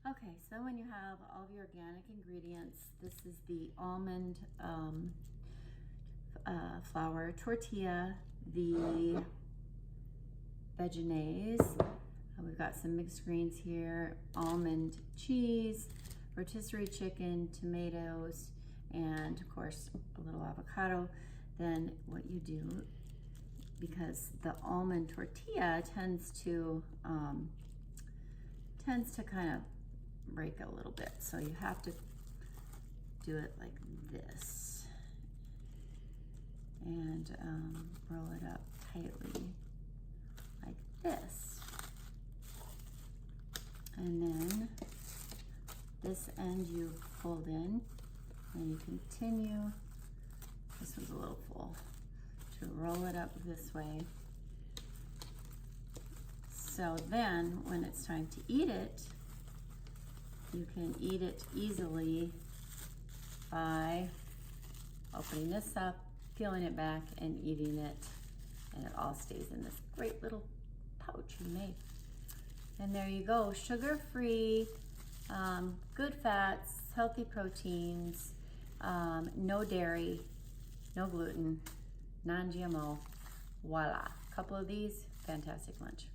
Okay, so when you have all of your organic ingredients, this is the almond flour tortilla, the veggies. We've got some mixed greens here, almond cheese, rotisserie chicken, tomatoes, and of course a little avocado. Then what you do, because the almond tortilla tends to kind of break a little bit, so you have to do it like this and roll it up tightly like this. And then this end you fold in and you continue, this one's a little full, to roll it up this way. So then when it's time to eat it, you can eat it easily by opening this up, peeling it back, and eating it. And it all stays in this great little pouch you made. And there you go, sugar-free, good fats, healthy proteins, no dairy, no gluten, non-GMO. Voila, a couple of these, fantastic lunch.